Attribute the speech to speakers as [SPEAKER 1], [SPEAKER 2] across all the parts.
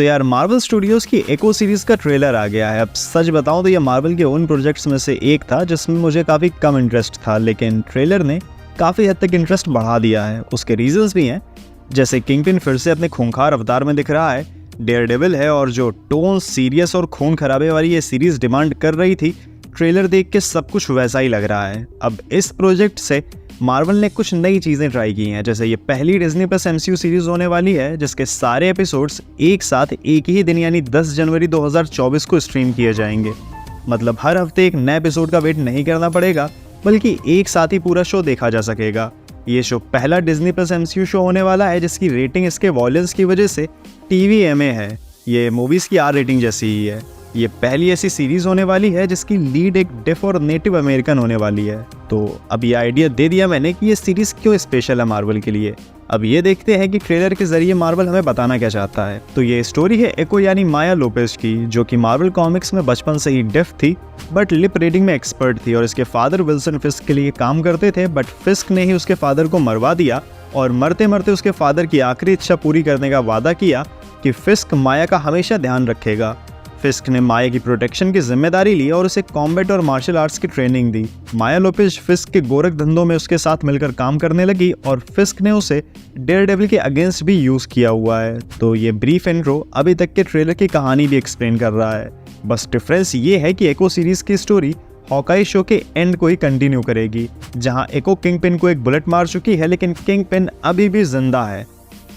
[SPEAKER 1] तो यार Marvel studios की एको सीरीज का ट्रेलर आ गया है। अब सच बताऊं तो ये मार्वल के उन प्रोजेक्ट्स में से एक था जिसमें मुझे काफ़ी कम इंटरेस्ट था, लेकिन ट्रेलर ने काफ़ी हद तक इंटरेस्ट बढ़ा दिया है। उसके रीजंस भी हैं, जैसे किंगपिन फिर से अपने खूंखार अवतार में दिख रहा है, डेयरडेविल है, और जो टोन सीरियस और खून खराबे वाली ये सीरीज डिमांड कर रही थी, ट्रेलर देख के सब कुछ वैसा ही लग रहा है। अब इस प्रोजेक्ट से मार्वल ने कुछ नई चीज़ें ट्राई की हैं, जैसे ये पहली डिज्नी प्लस MCU सीरीज होने वाली है जिसके सारे एपिसोड्स एक साथ एक ही दिन यानी 10 जनवरी 2024 को स्ट्रीम किए जाएंगे। मतलब हर हफ्ते एक नए एपिसोड का वेट नहीं करना पड़ेगा, बल्कि एक साथ ही पूरा शो देखा जा सकेगा। ये शो पहला डिज्नी प्लस MCU शो होने वाला है जिसकी रेटिंग इसके वॉयलेंस की वजह से TVMA है। ये मूवीज़ की R रेटिंग जैसी ही है। ये पहली ऐसी सीरीज होने वाली है जिसकी लीड एक डेफ और नेटिव अमेरिकन होने वाली है। तो अब ये आइडिया दे दिया मैंने कि ये सीरीज क्यों स्पेशल है मार्वल के लिए। अब ये देखते हैं कि ट्रेलर के जरिए मार्वल हमें बताना क्या चाहता है। तो ये स्टोरी है एको यानी माया लोपेज की, जो कि मार्वल कॉमिक्स में बचपन से ही डेफ थी बट लिप रीडिंग में एक्सपर्ट थी, और इसके फादर विल्सन फिस्क के लिए काम करते थे, बट फिस्क ने ही उसके फादर को मरवा दिया और मरते मरते उसके फादर की आखिरी इच्छा पूरी करने का वादा किया कि फिस्क माया का हमेशा ध्यान रखेगा। फिस्क ने माया की प्रोटेक्शन की जिम्मेदारी ली और उसे कॉम्बैट और मार्शल आर्ट्स की ट्रेनिंग दी। माया लोपेज फिस्क के गोरख धंधों में उसके साथ मिलकर काम करने लगी और फिस्क ने उसे डेयरडेविल के अगेंस्ट भी यूज किया हुआ है। तो ये ब्रीफ इंट्रो अभी तक के ट्रेलर की कहानी भी एक्सप्लेन कर रहा है। बस डिफरेंस ये है कि एको सीरीज की स्टोरी हॉकाई शो के एंड को ही कंटिन्यू करेगी, जहां एको किंगपिन को एक बुलेट मार चुकी है लेकिन किंगपिन अभी भी जिंदा है।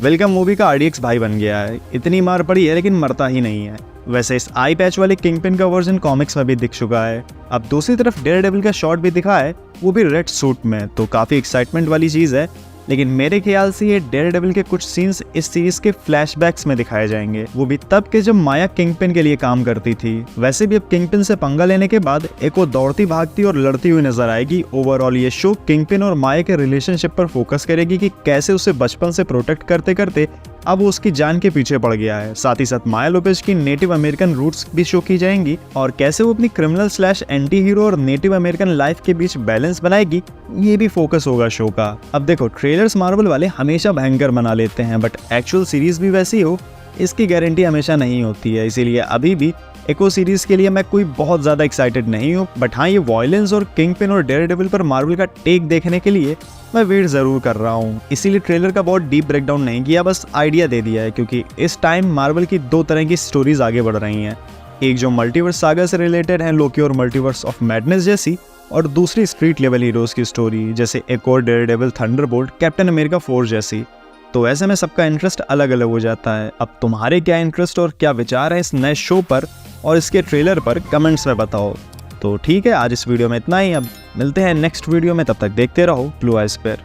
[SPEAKER 1] वेलकम मूवी का RDX भाई बन गया है, इतनी मार पड़ी है लेकिन मरता ही नहीं है। वैसे इस आई पैच वाले किंगपिन का वर्जन कॉमिक्स में भी दिख चुका है। अब दूसरी तरफ डेयरडेविल का शॉट भी दिखा है, वो भी रेड सूट में, तो काफ़ी एक्साइटमेंट वाली चीज़ है। लेकिन मेरे ख्याल से ये डेयरडेविल के कुछ सीन्स इस सीरीज के फ्लैशबैक्स में दिखाए जाएंगे, वो भी तब के जब माया किंगपिन के लिए काम करती थी। वैसे भी अब किंगपिन से पंगा लेने के बाद एको दौड़ती भागती और लड़ती हुई नजर आएगी। ओवरऑल ये शो किंगपिन और माया के रिलेशनशिप पर फोकस करेगी कि कैसे उसे बचपन से प्रोटेक्ट करते करते अब वो उसकी जान के पीछे पड़ गया है। साथ ही साथ माया लोपेज की नेटिव अमेरिकन रूट्स भी शो की जाएंगी और कैसे वो अपनी क्रिमिनल स्लैश एंटी हीरो और नेटिव अमेरिकन लाइफ के बीच बैलेंस बनाएगी, ये भी फोकस होगा शो का। अब देखो, ट्रेलर्स मार्वल वाले हमेशा भयंकर बना लेते हैं, बट एक्चुअल सीरीज भी वैसी हो इसकी गारंटी हमेशा नहीं होती है। इसीलिए अभी भी एको सीरीज के लिए मैं कोई बहुत ज़्यादा एक्साइटेड नहीं हूँ, बट हाँ, ये वॉयलेंस और किंगपिन और डेयरडेविल पर मार्वल का टेक देखने के लिए मैं वेट ज़रूर कर रहा हूँ। इसीलिए ट्रेलर का बहुत डीप ब्रेकडाउन नहीं किया, बस आइडिया दे दिया है, क्योंकि इस टाइम मार्वल की दो तरह की स्टोरीज आगे बढ़ रही हैं। एक जो मल्टीवर्स सागा से रिलेटेड है, लोकी और मल्टीवर्स ऑफ मैडनेस जैसी, और दूसरी स्ट्रीट लेवल हीरोज़ की स्टोरी जैसे एक और डेयरडेविल, थंडरबोल्ट, कैप्टन अमेरिका 4 जैसी। तो ऐसे में सबका इंटरेस्ट अलग अलग हो जाता है। अब तुम्हारे क्या इंटरेस्ट और क्या विचार है इस नए शो पर और इसके ट्रेलर पर, कमेंट्स में बताओ। तो ठीक है, आज इस वीडियो में इतना ही। अब मिलते हैं नेक्स्ट वीडियो में, तब तक देखते रहो ब्लू आइज पर।